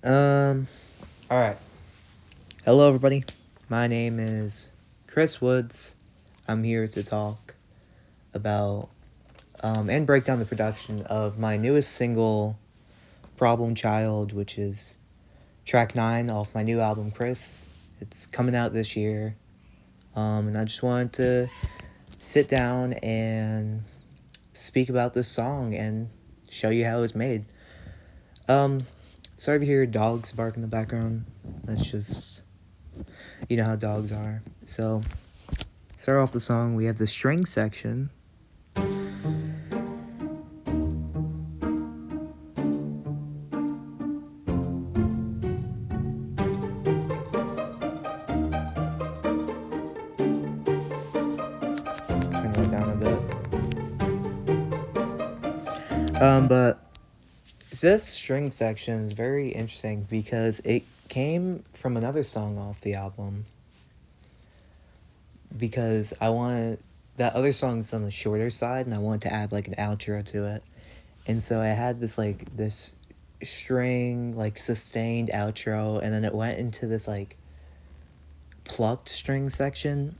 Um, alright. Hello, everybody. My name is Chris Woods. I'm here to talk about and break down the production of my newest single, Problem Child, which is track 9 off my new album, Chris. It's coming out this year. And I just wanted to sit down and speak about this song and show you how it was made. Sorry if you hear dogs bark in the background. That's just, you know how dogs are. So, start off the song, we have the string section. Turn that down a bit. But this string section is very interesting because it came from another song off the album. Because I wanted that other song's on the shorter side, and I wanted to add like an outro to it, and so I had this string sustained outro, and then it went into this plucked string section.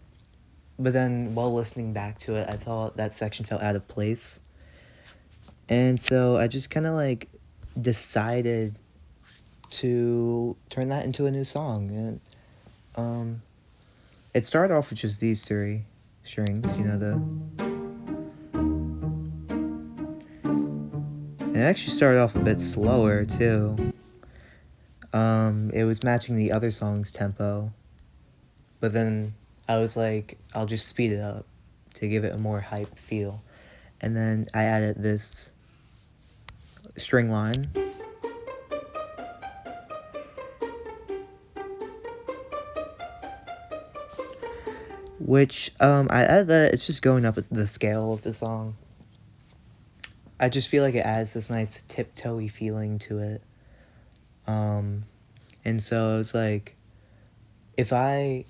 But then while listening back to it, I thought that section felt out of place, and so I just kind of decided to turn that into a new song. And it started off with just these three strings, it actually started off a bit slower too. It was matching the other song's tempo, but then I was like, I'll just speed it up to give it a more hype feel. And then I added this string line. Which, I added that it's just going up the scale of the song. I just feel like it adds this nice tiptoey feeling to it. And so it was like, if I,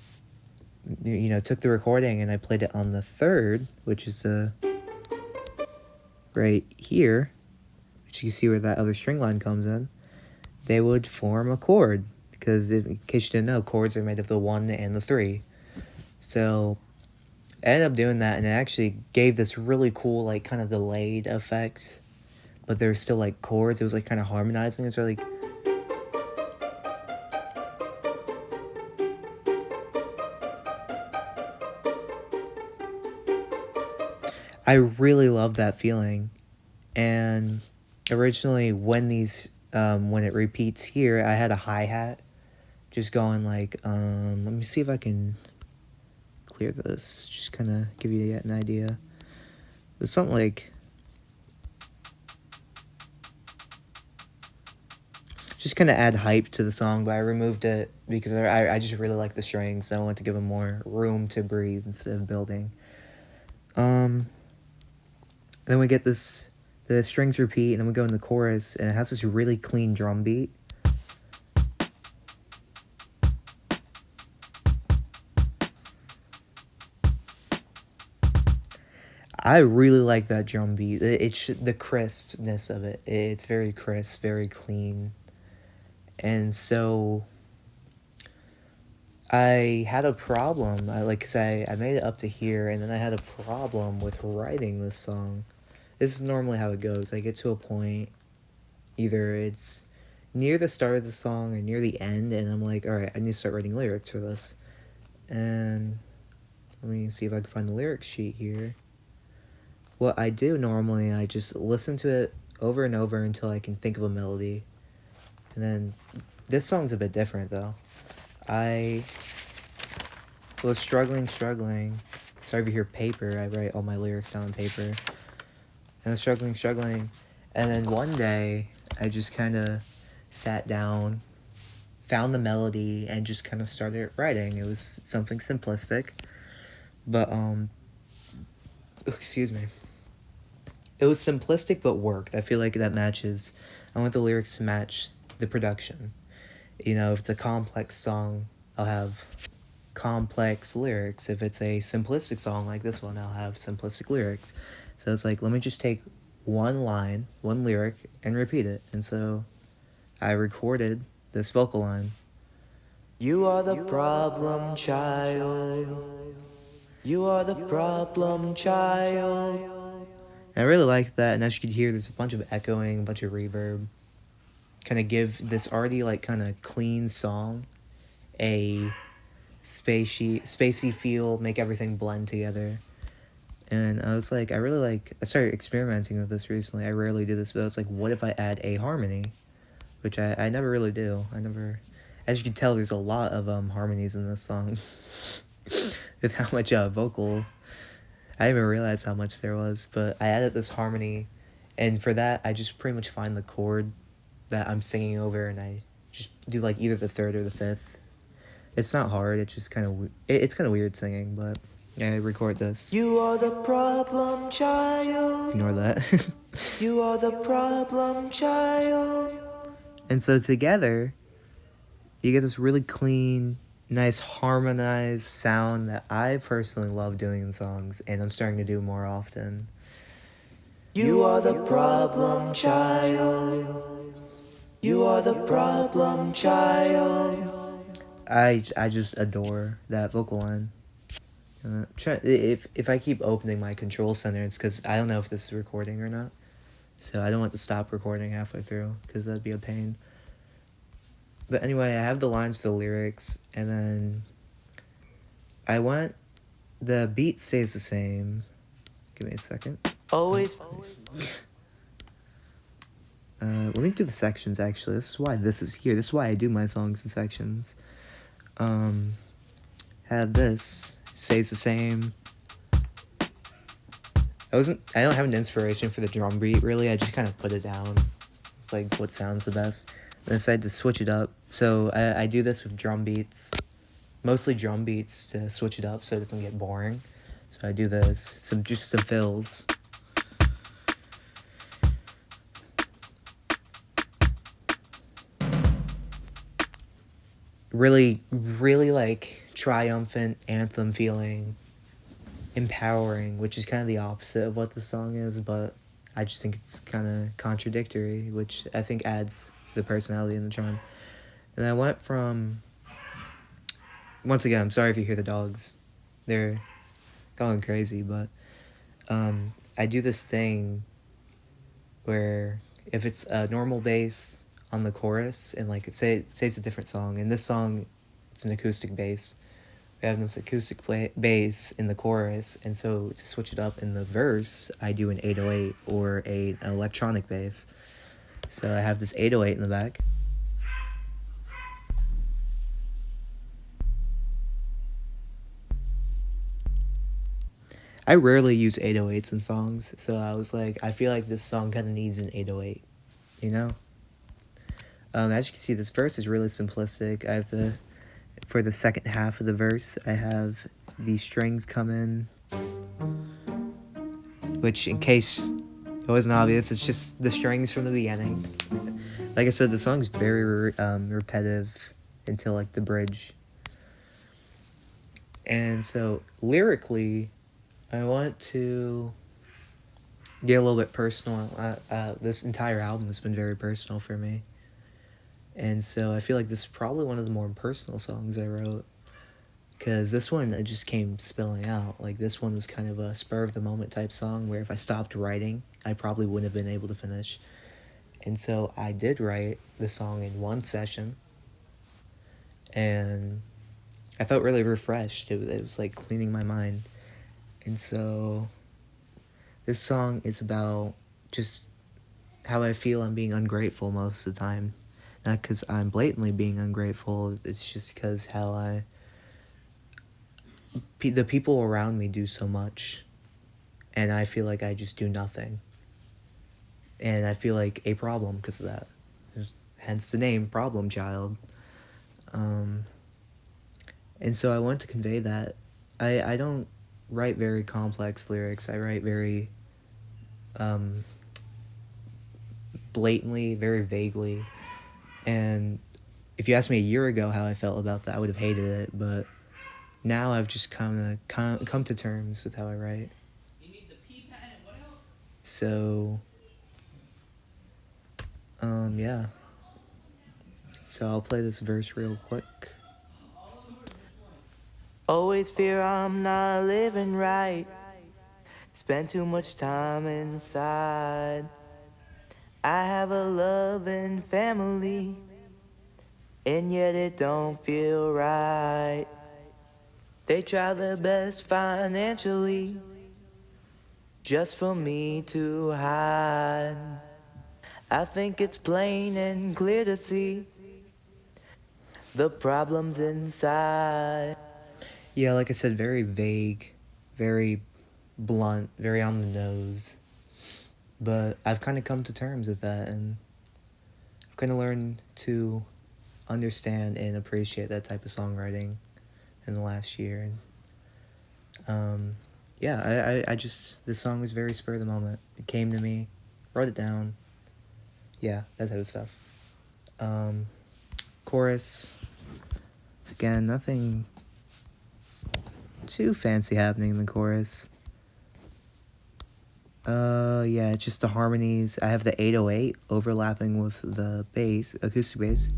took the recording and I played it on the third, which is right here, which you can see where that other string line comes in, they would form a chord. Because in case you didn't know, chords are made of the 1 and the 3. So I ended up doing that, and it actually gave this really cool, kind of delayed effect. But there's still, chords. It was, kind of harmonizing. It's really... I really love that feeling. And originally, when it repeats here, I had a hi-hat just going let me see if I can clear this, just kind of give you an idea. It was something like, just kind of add hype to the song, but I removed it because I just really like the strings, so I wanted to give them more room to breathe instead of building. Then we get the strings repeat, and then we go in the chorus, and it has this really clean drum beat. I really like that drum beat. It's the crispness of it. It's very crisp, very clean. And so I had a problem. I made it up to here, and then I had a problem with writing this song. This is normally how it goes. I get to a point, either it's near the start of the song or near the end, and I'm like, alright, I need to start writing lyrics for this. And let me see if I can find the lyrics sheet here. What I do normally, I just listen to it over and over until I can think of a melody. And then, this song's a bit different though. I was struggling. Sorry if you hear paper, I write all my lyrics down on paper. And I was struggling. And then one day, I just kind of sat down, found the melody, and just kind of started writing. It was something simplistic. But, excuse me. It was simplistic but worked. I feel like that matches. I want the lyrics to match the production. If it's a complex song, I'll have complex lyrics. If it's a simplistic song like this one, I'll have simplistic lyrics. So it's let me just take one line, one lyric, and repeat it. And so I recorded this vocal line. You are the problem child. You are the problem child. And I really like that, and as you can hear, there's a bunch of echoing, a bunch of reverb. Kind of give this already like kind of clean song a spacey feel, make everything blend together. And I was like, I started experimenting with this recently. I rarely do this, but I was like, what if I add a harmony? Which I never really do. As you can tell, there's a lot of harmonies in this song. With how much vocal, I didn't even realize how much there was, but I added this harmony, and for that, I just pretty much find the chord that I'm singing over, and I just do like either the third or the fifth. It's not hard, it's just kind of, it's kind of weird singing, but yeah, I record this. You are the problem child. Ignore that. You are the problem child. And so together, you get this really clean, nice harmonized sound that I personally love doing in songs, and I'm starting to do more often. You are the problem child. You are the problem child. I just adore that vocal line. If I keep opening my control center, it's because I don't know if this is recording or not. So I don't want to stop recording halfway through, because that'd be a pain. But anyway, I have the lines for the lyrics, and then the beat stays the same. Give me a second. Always. Let me do the sections, actually. This is why this is here. This is why I do my songs in sections. Have this. Stays the same. I don't have an inspiration for the drum beat, really. I just kind of put it down. It's like what sounds the best. I decided to switch it up. So I do this with drum beats. Mostly drum beats to switch it up so it doesn't get boring. So I do this. Just some fills. Really, really like triumphant anthem feeling. Empowering, which is kind of the opposite of what the song is, but I just think it's kind of contradictory, which I think adds to the personality and the charm. And I went from, once again, I'm sorry if you hear the dogs, they're going crazy, but I do this thing where if it's a normal bass on the chorus, and like say it's a different song, in this song it's an acoustic bass, we have this acoustic bass in the chorus, and so to switch it up in the verse, I do an 808 or an electronic bass. So I have this 808 in the back. I rarely use 808s in songs, so I was like, I feel like this song kind of needs an 808, you know? As you can see, this verse is really simplistic. For the second half of the verse, I have these strings come in, which, in case it wasn't obvious, it's just the strings from the beginning. Like I said, the song's very repetitive until like the bridge. And so lyrically, I want to get a little bit personal. This entire album has been very personal for me. And so I feel like this is probably one of the more personal songs I wrote. Because this one, it just came spilling out. Like, this one was kind of a spur-of-the-moment type song where if I stopped writing, I probably wouldn't have been able to finish. And so I did write the song in one session. And I felt really refreshed. It was like cleaning my mind. And so this song is about just how I feel I'm being ungrateful most of the time. Not because I'm blatantly being ungrateful, it's just because the people around me do so much, and I feel like I just do nothing. And I feel like a problem because of that. Hence the name, Problem Child. And so I want to convey that. I don't write very complex lyrics. I write very blatantly, very vaguely. And if you asked me a year ago how I felt about that, I would have hated it, but now I've just come to terms with how I write. You need the pee pad and what else? So, yeah. So I'll play this verse real quick. Always fear I'm not living right. Spend too much time inside. I have a loving family, and yet it don't feel right. They try their best financially, just for me to hide. I think it's plain and clear to see the problems inside. Yeah, like I said, very vague, very blunt, very on the nose. But I've kind of come to terms with that, and I've kind of learned to understand and appreciate that type of songwriting in the last year. Yeah, I just, this song was very spur of the moment. It came to me, wrote it down. Yeah, that type of stuff. Chorus. Again, nothing too fancy happening in the chorus. Yeah, it's just the harmonies. I have the 808 overlapping with the bass, acoustic bass.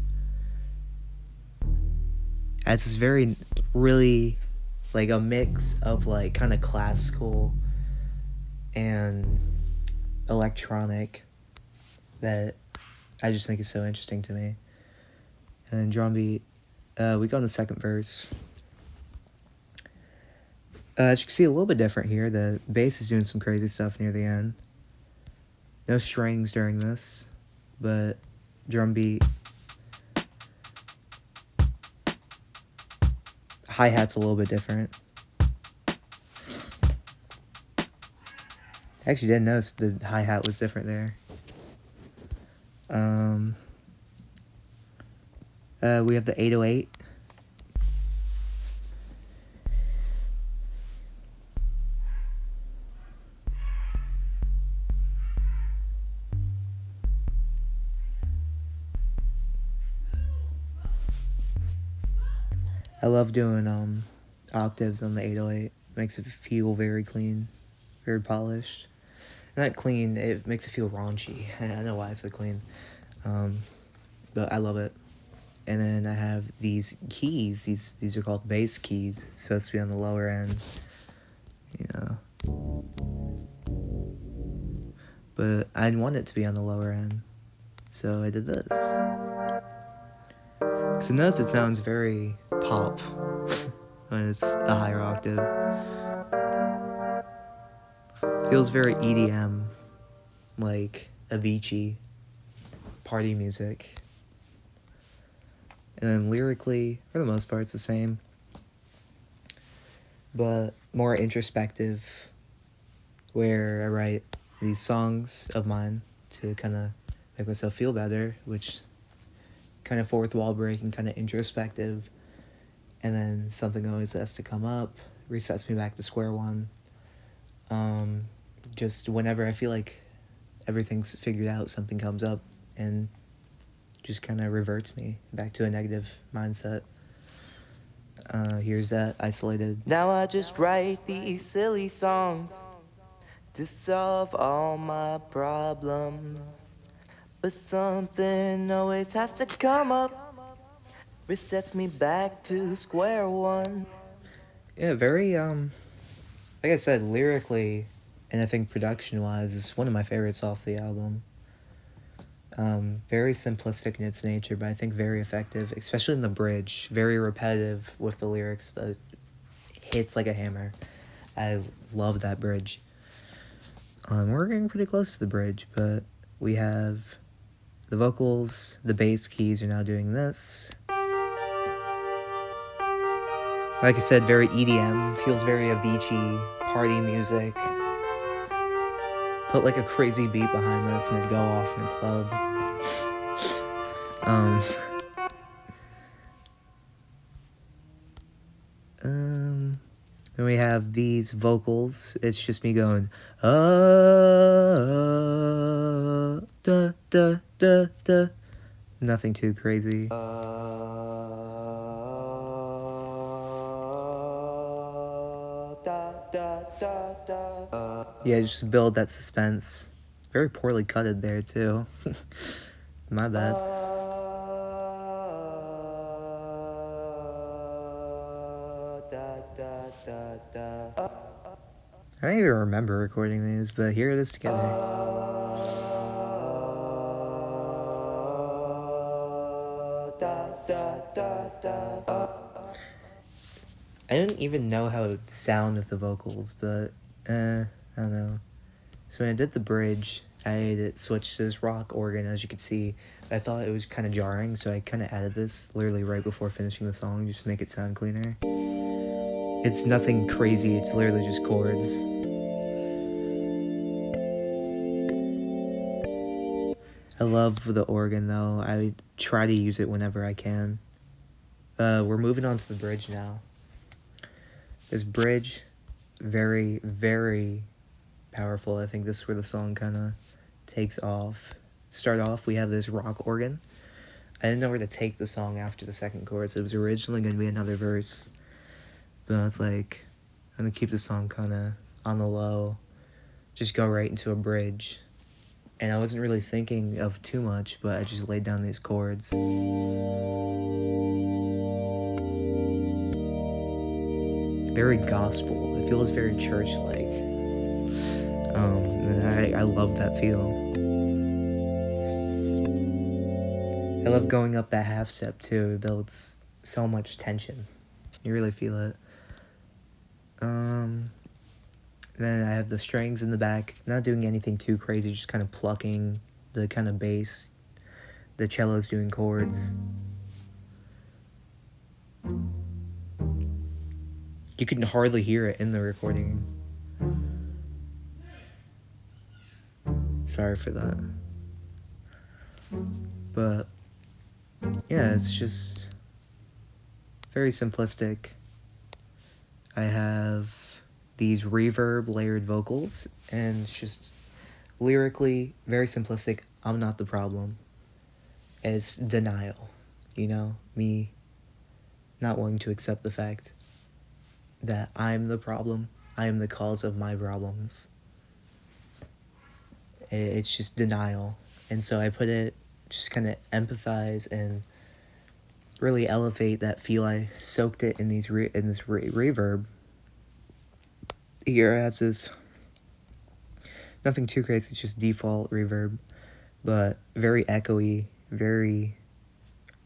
It's this very, really, like a mix of like kind of classical and electronic that I just think is so interesting to me. And then drum beat, we go on the second verse. As you can see, a little bit different here. The bass is doing some crazy stuff near the end. No strings during this, but drum beat. Hi-hat's a little bit different. I actually didn't notice the hi-hat was different there. We have the 808. I love doing octaves on the 808. Makes it feel very clean, very polished. Not clean, it makes it feel raunchy. I know why I said clean. But I love it. And then I have these keys. These are called bass keys. It's supposed to be on the lower end. You know. But I didn't want it to be on the lower end. So I did this. So notice it sounds very pop when it's a higher octave. Feels very EDM, like Avicii, party music. And then lyrically, for the most part, it's the same. But more introspective, where I write these songs of mine to kind of make myself feel better, which kind of fourth wall breaking, kind of introspective. And then something always has to come up, resets me back to square one. Just whenever I feel like everything's figured out, something comes up and just kind of reverts me back to a negative mindset. Here's that isolated. Now I just write these silly songs to solve all my problems, but something always has to come up, resets me back to square one. Yeah, very like I said, lyrically, and I think production-wise, it's one of my favorites off the album. Very simplistic in its nature, but I think very effective, especially in the bridge. Very repetitive with the lyrics, but hits like a hammer. I love that bridge. We're getting pretty close to the bridge, but we have the vocals, the bass keys are now doing this. Like I said, very EDM, feels very Avicii, party music. Put like a crazy beat behind this and it'd go off in a club. Then we have these vocals. It's just me going, da da da da. Nothing too crazy. Yeah, just build that suspense. Very poorly cutted there too. My bad. I don't even remember recording these, but here it is together. I didn't even know how it would sound with the vocals, but I don't know. So when I did the bridge, I had it switched to this rock organ, as you could see. I thought it was kind of jarring, so I kind of added this literally right before finishing the song, just to make it sound cleaner. It's nothing crazy, it's literally just chords. I love the organ though, I try to use it whenever I can. We're moving on to the bridge now. This bridge, very, very powerful. I think this is where the song kind of takes off. Start off, we have this rock organ. I didn't know where to take the song after the second chorus. It was originally going to be another verse. But it's like, I'm going to keep the song kind of on the low. Just go right into a bridge. And I wasn't really thinking of too much, but I just laid down these chords. Very gospel. It feels very church-like. I love that feel. I love going up that half step too. It builds so much tension. You really feel it. Then I have the strings in the back, not doing anything too crazy, just kind of plucking the kind of bass. The cello's doing chords. You can hardly hear it in the recording. Sorry for that. But yeah, it's just very simplistic. I have these reverb layered vocals, and it's just lyrically very simplistic. I'm not the problem. It's denial, me not wanting to accept the fact that I'm the problem. I am the cause of my problems. It's just denial. And so I put it, just kind of empathize and really elevate that feel. I soaked it in this reverb. Here it has this, nothing too crazy, it's just default reverb, but very echoey, very,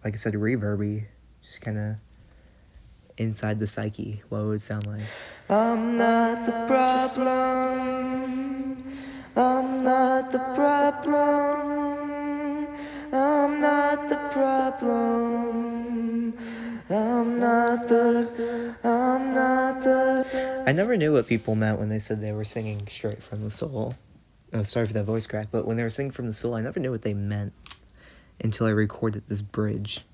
like I said, reverby, just kind of inside the psyche, what it would sound like. I'm not the problem, I'm not the problem, I'm not the problem, I'm not the. I never knew what people meant when they said they were singing straight from the soul. Oh, sorry for that voice crack, but when they were singing from the soul, I never knew what they meant until I recorded this bridge.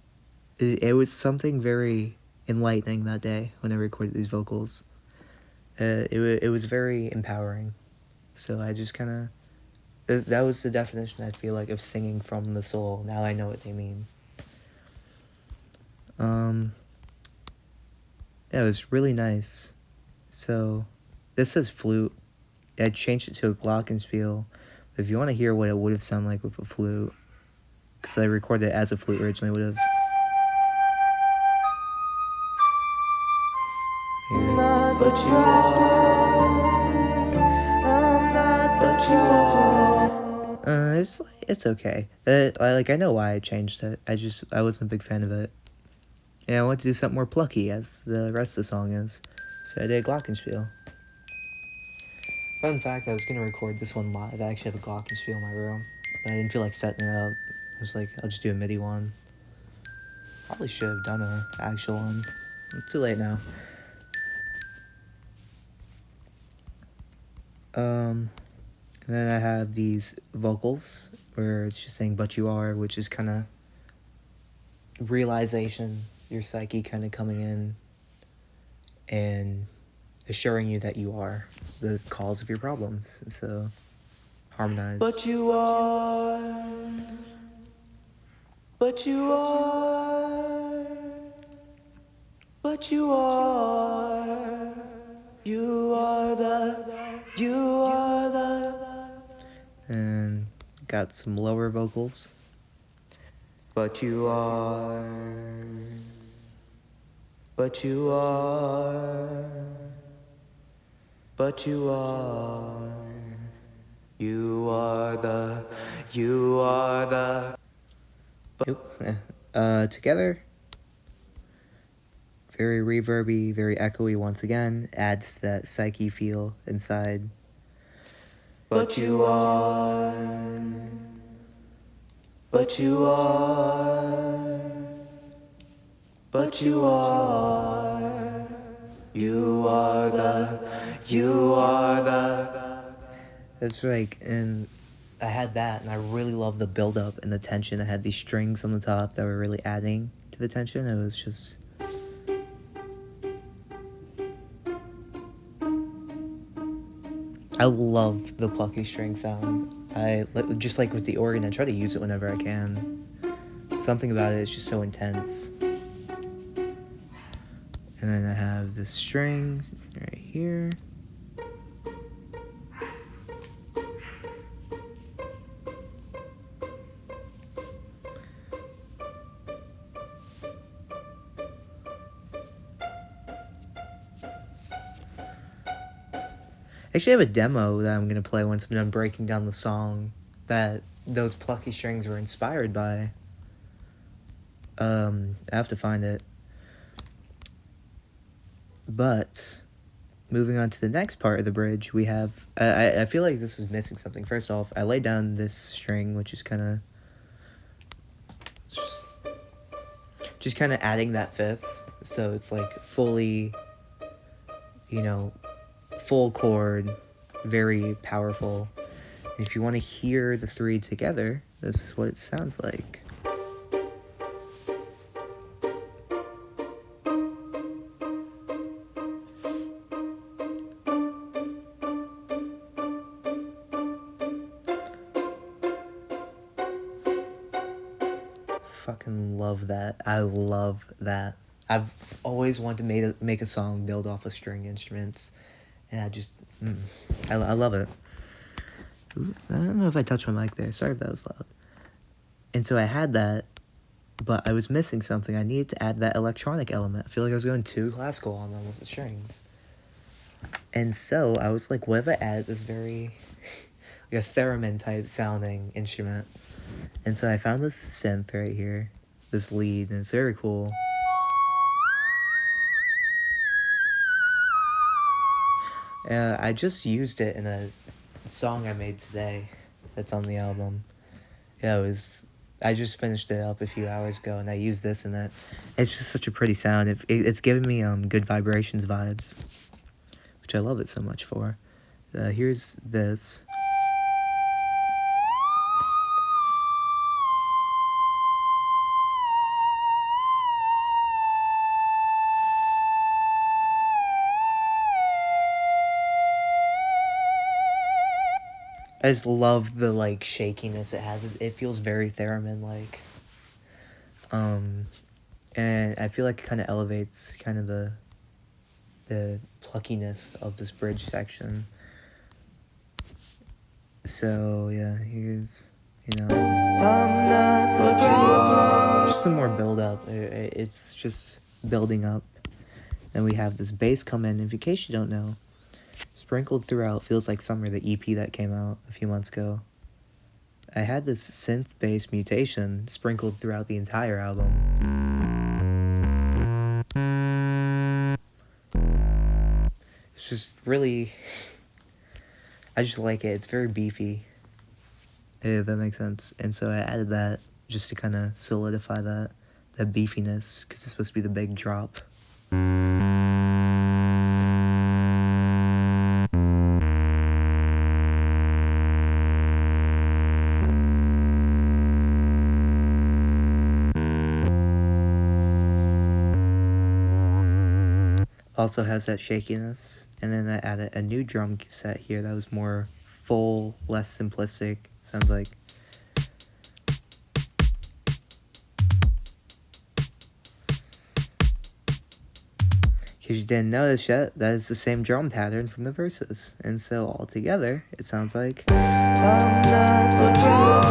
It was something very enlightening that day when I recorded these vocals. It was very empowering. So I just kind of, that was the definition, I feel like, of singing from the soul. Now I know what they mean. Yeah, it was really nice. So, this says flute. I changed it to a glockenspiel. If you want to hear what it would have sounded like with a flute, because I recorded it as a flute originally, would have. I'm not the problem. It's okay. I know why I changed it. I wasn't a big fan of it. And I wanted to do something more plucky, as the rest of the song is. So I did a glockenspiel. Fun fact, I was going to record this one live. I actually have a glockenspiel in my room, but I didn't feel like setting it up. I was like, I'll just do a MIDI one. Probably should have done an actual one. It's too late now. And then I have these vocals, where it's just saying, but you are, which is kind of realization, your psyche kind of coming in and assuring you that you are the cause of your problems. So, harmonize. But you are, but you are, but you are, you are the, and got some lower vocals. But you are, but you are. but you are. You are the. You are the. Together. Very reverby, very echoey once again. Adds that psyche feel inside. But you are. But you are. But you are. You are the. You are the. That's like, and I had that, and I really loved the build up and the tension. I had these strings on the top that were really adding to the tension. It was just. I love the plucky string sound. I just like with the organ, I try to use it whenever I can. Something about it is just so intense. And then I have the string right here. Actually, I have a demo that I'm going to play once I'm done breaking down the song that those plucky strings were inspired by. I have to find it. But, moving on to the next part of the bridge, we have... I feel like this was missing something. First off, I laid down this string, which is kind of... Just kind of adding that fifth. So it's like fully, you know, full chord, very powerful. And if you want to hear the three together, this is what it sounds like. Fucking love that. I love that. I've always wanted to make a song build off of string instruments, and I just, I love it. Ooh, I don't know if I touched my mic there. Sorry if that was loud. And so I had that, but I was missing something. I needed to add that electronic element. I feel like I was going too classical on them with the strings. And so I was like, what if I add this very, like a theremin type sounding instrument? And so I found this synth right here, this lead, and it's very cool. I just used it in a song I made today that's on the album. Yeah, I just finished it up a few hours ago, and I used this in it. It's just such a pretty sound. It's giving me good vibrations vibes, which I love it so much for. Here's this. I just love the, like, shakiness it has. It feels very theremin-like. And I feel like it kind of elevates kind of the pluckiness of this bridge section. So, yeah, here's, you know... I'm not the problem. Just some more build-up. It's just building up. Then we have this bass come in case you don't know. Sprinkled throughout feels like Summer, the EP that came out a few months ago. I had this synth bass mutation sprinkled throughout the entire album. It's just really... I just like it. It's very beefy. If that makes sense. And so I added that just to kind of solidify that beefiness, because it's supposed to be the big drop. Also has that shakiness, and then I added a new drum set here that was more full, less simplistic. Sounds like. In case you didn't notice yet, that is the same drum pattern from the verses, and so all together it sounds like. I'm not the problem.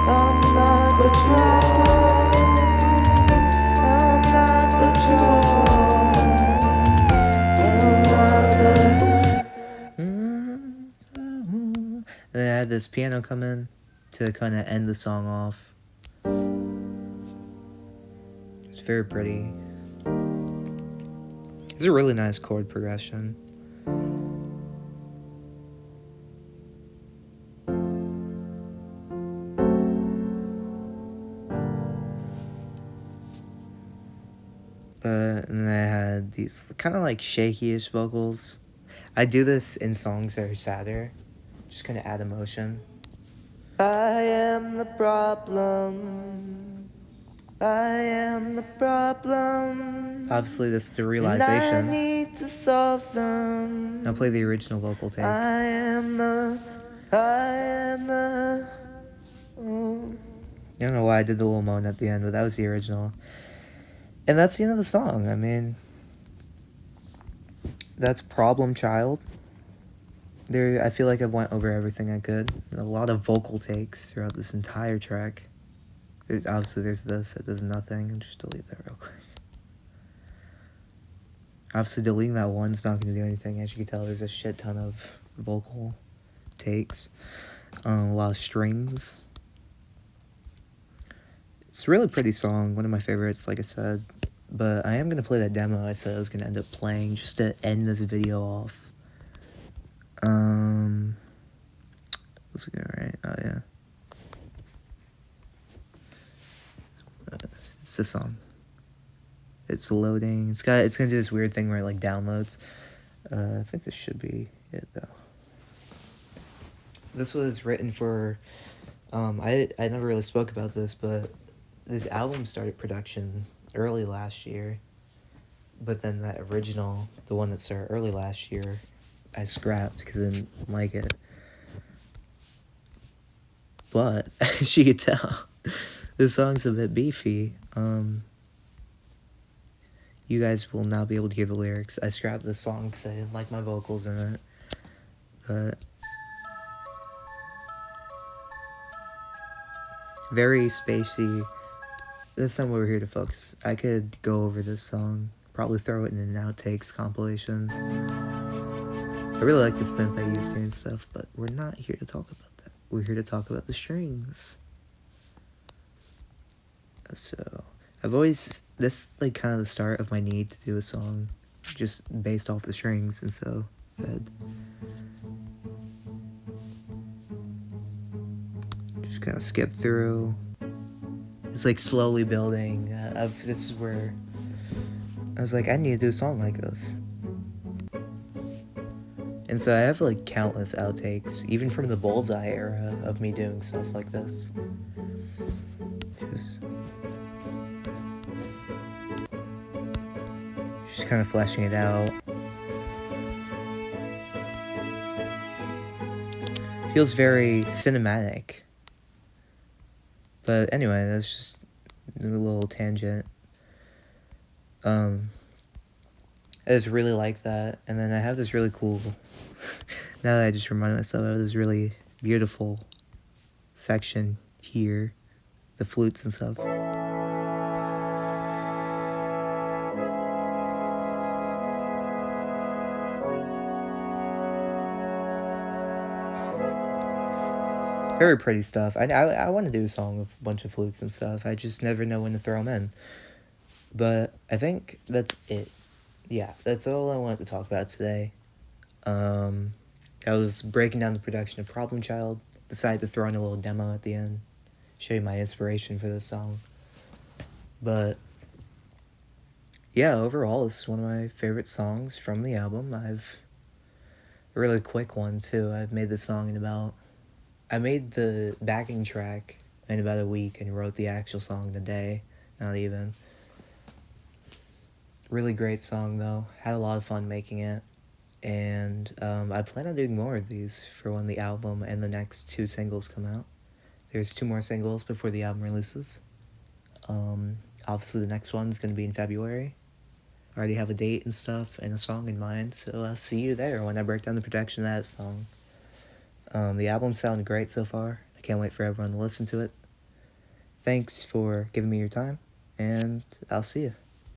I'm not the problem. I'm not the trouble. I'm not this piano come in to kind of end the song off. It's very pretty. It's a really nice chord progression. And then I had these kind of like shaky-ish vocals. I do this in songs that are sadder, just kind of add emotion. I am the problem. I am the problem. Obviously, this is the realization. And I need to solve them. I'll play the original vocal take. I am the. I don't know why I did the little moan at the end, but that was the original. And that's the end of the song. I mean, that's Problem Child. There, I feel like I've went over everything I could. A lot of vocal takes throughout this entire track. Obviously, there's this. It does nothing. I'll just delete that real quick. Obviously, deleting that one's not going to do anything. As you can tell, there's a shit ton of vocal takes. A lot of strings. It's a really pretty song. One of my favorites, like I said. But I am going to play that demo I said I was going to end up playing just to end this video off. What's it going right? Oh, yeah. It's this song. It's loading. It's gonna do this weird thing where it like downloads. I think this should be it though. This was written for I never really spoke about this, but this album started production early last year. But then that original, the one that started early last year, I scrapped because I didn't like it. But as you can tell, this song's a bit beefy. You guys will now be able to hear the lyrics. I scrapped this song because I didn't like my vocals in it. But very spacey. That's not what we're here to focus. I could go over this song, probably throw it in an outtakes compilation. I really like the synth I used here and stuff, but we're not here to talk about that. We're here to talk about the strings. So, I've always, this like kind of the start of my need to do a song just based off the strings, and so just kind of skip through. It's like slowly building. This is where I was like, I need to do a song like this. And so I have like countless outtakes, even from the Bullseye era of me doing stuff like this. Just kind of fleshing it out. Feels very cinematic. But anyway, that's just a little tangent. I just really like that. And then I have this really cool, now that I just reminded myself, I have this really beautiful section here. The flutes and stuff. Very pretty stuff. I want to do a song with a bunch of flutes and stuff. I just never know when to throw them in. But I think that's it. Yeah, that's all I wanted to talk about today. I was breaking down the production of Problem Child. Decided to throw in a little demo at the end. Show you my inspiration for this song. But yeah, overall, this is one of my favorite songs from the album. I've a really quick one too. I've made this song in about, I made the backing track in about a week and wrote the actual song in a day. Not even. Really great song though. Had a lot of fun making it. And I plan on doing more of these for when the album and the next 2 singles come out. There's 2 more singles before the album releases. Obviously the next one's going to be in February. I already have a date and stuff and a song in mind, so I'll see you there when I break down the production of that song. The album sounded great so far. I can't wait for everyone to listen to it. Thanks for giving me your time, and I'll see you.